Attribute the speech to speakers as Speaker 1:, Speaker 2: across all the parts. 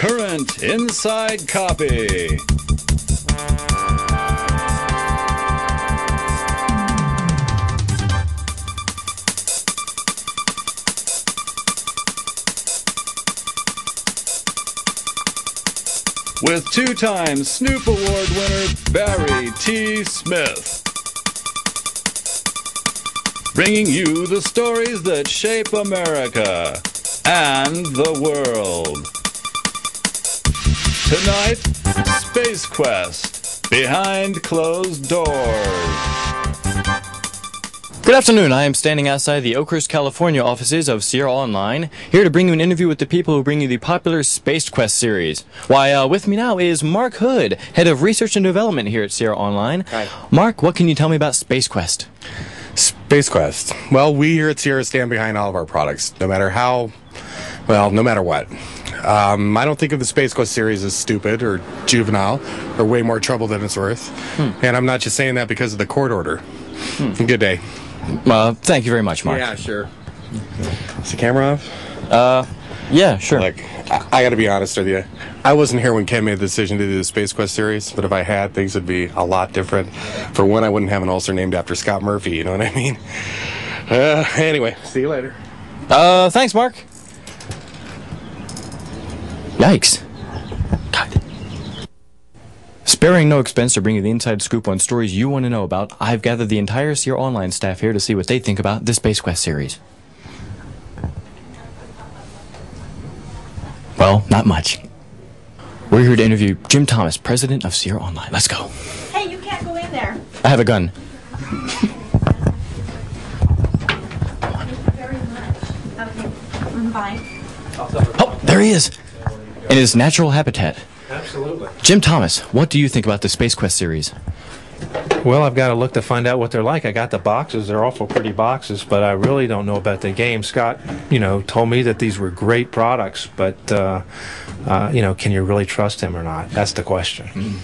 Speaker 1: Current Inside Copy. With two-time Snoop Award winner Barry T. Smith. Bringing you the stories that shape America and the world. Tonight, Space Quest, Behind Closed Doors.
Speaker 2: Good afternoon. I am standing outside the Oakhurst, California offices of Sierra Online, here to bring you an interview with the people who bring you the popular Space Quest series. Why, with me now is Mark Hood, Head of Research and Development here at Sierra Online.
Speaker 3: Hi.
Speaker 2: Mark, what can you tell me about Space Quest?
Speaker 3: Space Quest. Well, we here at Sierra stand behind all of our products, no matter what. I don't think of the Space Quest series as stupid or juvenile or way more trouble than it's worth. And I'm not just saying that because of the court order. Good day.
Speaker 2: Thank you very much, Mark.
Speaker 3: Yeah, sure. Is the camera off?
Speaker 2: Yeah, sure.
Speaker 3: Look, I gotta be honest with you. I wasn't here when Ken made the decision to do the Space Quest series, but if I had, things would be a lot different. For one, I wouldn't have an ulcer named after Scott Murphy, you know what I mean? Anyway, see you later.
Speaker 2: Thanks, Mark. Yikes. God. Sparing no expense to bring you the inside scoop on stories you want to know about, I've gathered the entire Sierra Online staff here to see what they think about the Space Quest series. Well, not much. We're here to interview Jim Thomas, president of Sierra Online. Let's go.
Speaker 4: Hey, you can't go in there.
Speaker 2: I have a gun.
Speaker 4: Thank you very much. Okay, bye.
Speaker 2: Oh, there he is. In his natural habitat.
Speaker 5: Absolutely.
Speaker 2: Jim Thomas, what do you think about the Space Quest series?
Speaker 5: Well, I've got to look to find out what they're like. I got the boxes. They're awful pretty boxes, but I really don't know about the game. Scott, told me that these were great products, but, can you really trust him or not? That's the question.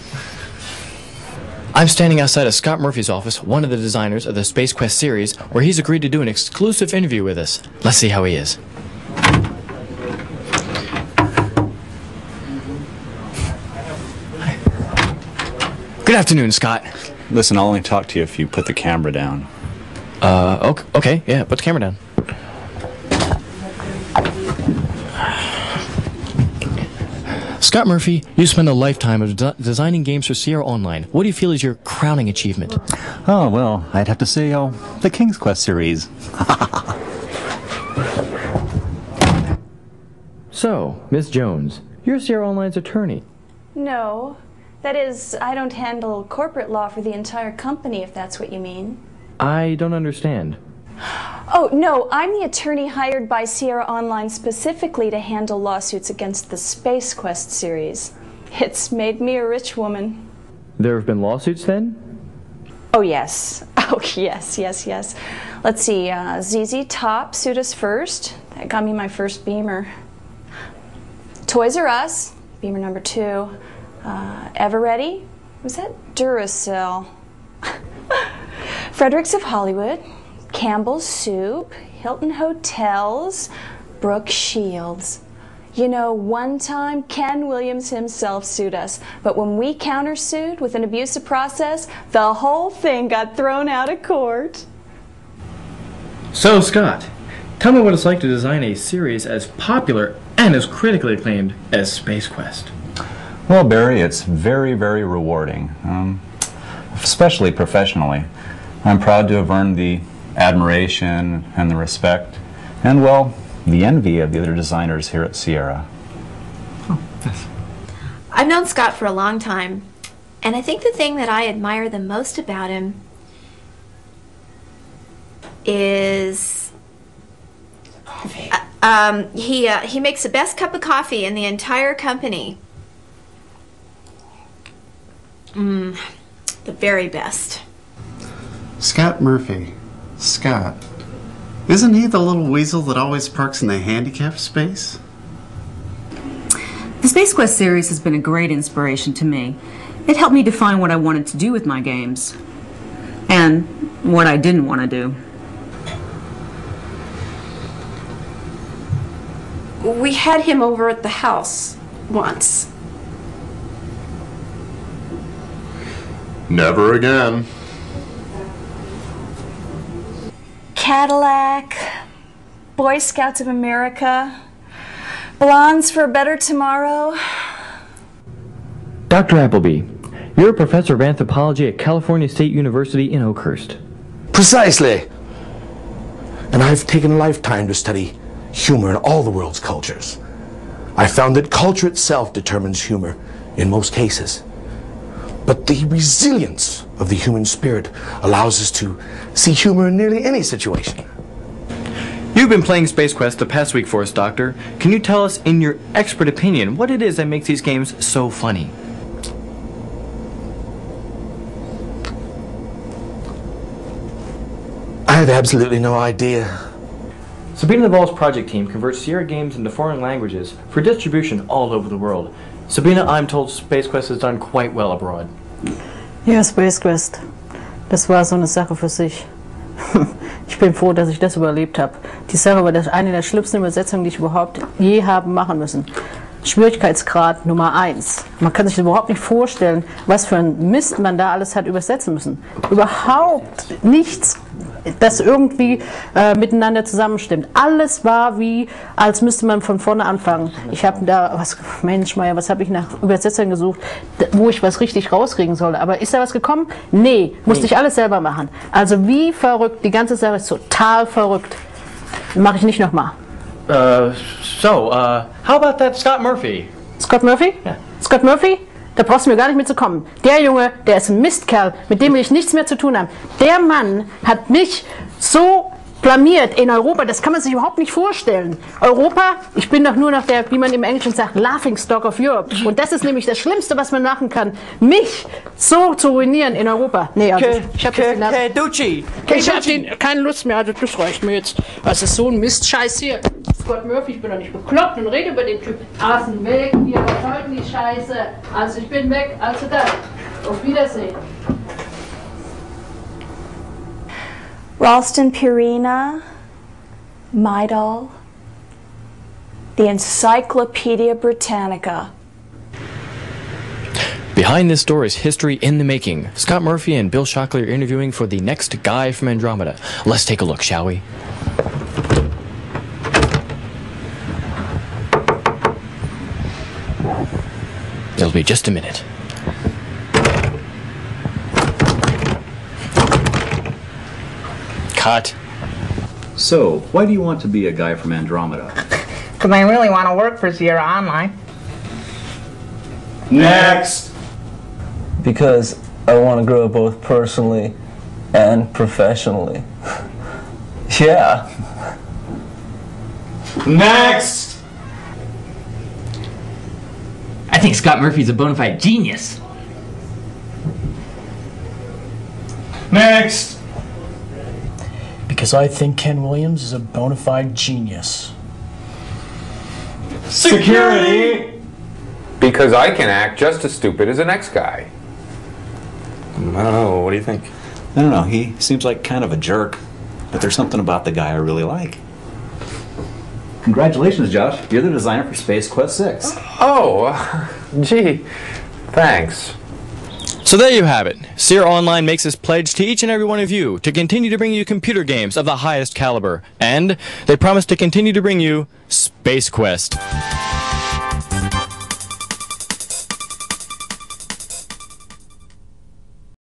Speaker 2: I'm standing outside of Scott Murphy's office, one of the designers of the Space Quest series, where he's agreed to do an exclusive interview with us. Let's see how he is. Good afternoon, Scott.
Speaker 6: Listen, I'll only talk to you if you put the camera down.
Speaker 2: Okay, yeah, put the camera down. Scott Murphy, you spent a lifetime of designing games for Sierra Online. What do you feel is your crowning achievement?
Speaker 6: Oh, well, I'd have to say, the King's Quest series.
Speaker 2: So, Miss Jones, you're Sierra Online's attorney.
Speaker 4: No. That is, I don't handle corporate law for the entire company, if that's what you mean.
Speaker 2: I don't understand.
Speaker 4: Oh, no, I'm the attorney hired by Sierra Online specifically to handle lawsuits against the Space Quest series. It's made me a rich woman.
Speaker 2: There have been lawsuits then?
Speaker 4: Oh, yes. Oh, yes. Let's see, ZZ Top sued us first. That got me my first Beamer. Toys R Us, Beamer number 2. Eveready? Was that Duracell? Fredericks of Hollywood, Campbell's Soup, Hilton Hotels, Brooke Shields. One time Ken Williams himself sued us, but when we countersued with an abusive process, the whole thing got thrown out of court.
Speaker 2: So, Scott, tell me what it's like to design a series as popular and as critically acclaimed as Space Quest.
Speaker 6: Well, Barry, it's very, very rewarding, especially professionally. I'm proud to have earned the admiration and the respect and, well, the envy of the other designers here at Sierra.
Speaker 2: Oh, yes.
Speaker 7: I've known Scott for a long time, and I think the thing that I admire the most about him is he makes the best cup of coffee in the entire company. The very best.
Speaker 8: Scott Murphy. Scott. Isn't he the little weasel that always parks in the handicapped space?
Speaker 9: The Space Quest series has been a great inspiration to me. It helped me define what I wanted to do with my games. And what I didn't want to do.
Speaker 10: We had him over at the house
Speaker 4: once.
Speaker 10: Never again.
Speaker 4: Cadillac, Boy Scouts of America, Blondes for a Better Tomorrow.
Speaker 2: Dr. Appleby, you're a professor of anthropology at California State University in Oakhurst.
Speaker 11: Precisely. And I've taken a lifetime to study humor in all the world's cultures. I found that culture itself determines humor in most cases. But the resilience of the human spirit allows us to see humor in nearly any situation.
Speaker 2: You've been playing Space Quest the past week for us, Doctor. Can you tell us, in your expert opinion, what it is that makes these games so funny?
Speaker 11: I have absolutely no idea.
Speaker 2: Sabina the Ball's project team converts Sierra games into foreign languages for distribution all over the world. Sabina, I'm told Space Quest has done quite well abroad.
Speaker 12: Ja, Space Quest. Das war so eine Sache für sich. Ich bin froh, dass ich das überlebt habe. Die Sache war eine der schlimmsten Übersetzungen, die ich überhaupt je habe machen müssen. Schwierigkeitsgrad Nummer 1. Man kann sich überhaupt nicht vorstellen, was für ein Mist man da alles hat übersetzen müssen. Überhaupt nichts, das irgendwie miteinander zusammenstimmt. Alles war wie, als müsste man von vorne anfangen. Ich habe da, Mensch Meier, was habe ich nach Übersetzern gesucht, wo ich was richtig rauskriegen soll. Aber ist da was gekommen? Nee, musste ich alles selber machen. Also wie verrückt, die ganze Sache ist total verrückt. Mache ich nicht nochmal.
Speaker 2: How about that Scott Murphy?
Speaker 12: Scott Murphy?
Speaker 2: Ja.
Speaker 12: Scott Murphy? Da brauchst du mir gar nicht mitzukommen. Der Junge, der ist ein Mistkerl, mit dem will ich nichts mehr zu tun haben. Der Mann hat mich so blamiert in Europa, das kann man sich überhaupt nicht vorstellen. Europa, ich bin doch nur noch der, wie man im Englischen sagt, Laughing Stock of Europe. Und das ist nämlich das Schlimmste, was man machen kann. Mich so zu ruinieren in Europa. Nee, also ich hab keine Lust mehr, also das reicht mir jetzt. Was ist so ein Mistscheiß hier? Scott Murphy, ich bin doch nicht bekloppt und rede über den Typ. Asen weg, hier, was soll denn die Scheiße? Also ich bin weg, also dann. Auf Wiedersehen.
Speaker 4: Ralston Purina, Midol, the Encyclopedia Britannica.
Speaker 2: Behind this story is history in the making. Scott Murphy and Bill Shockley are interviewing for the next guy from Andromeda. Let's take a look, shall we? It'll be just a minute. Cut.
Speaker 6: So, why do you want to be a guy from Andromeda?
Speaker 13: Because I really want to work for Sierra Online.
Speaker 6: Next!
Speaker 14: Because I want to grow both personally and professionally. Yeah.
Speaker 6: Next!
Speaker 15: I think Scott Murphy's a bona fide genius.
Speaker 6: Next!
Speaker 16: Because I think Ken Williams is a bona fide genius.
Speaker 6: Security!
Speaker 17: Because I can act just as stupid as the next guy.
Speaker 18: I don't know, what do you think?
Speaker 6: I don't know, he seems like kind of a jerk, but there's something about the guy I really like. Congratulations, Josh. You're the designer for Space Quest 6.
Speaker 17: Oh, gee, thanks.
Speaker 2: So there you have it. Sierra Online makes this pledge to each and every one of you to continue to bring you computer games of the highest caliber. And they promise to continue to bring you Space Quest.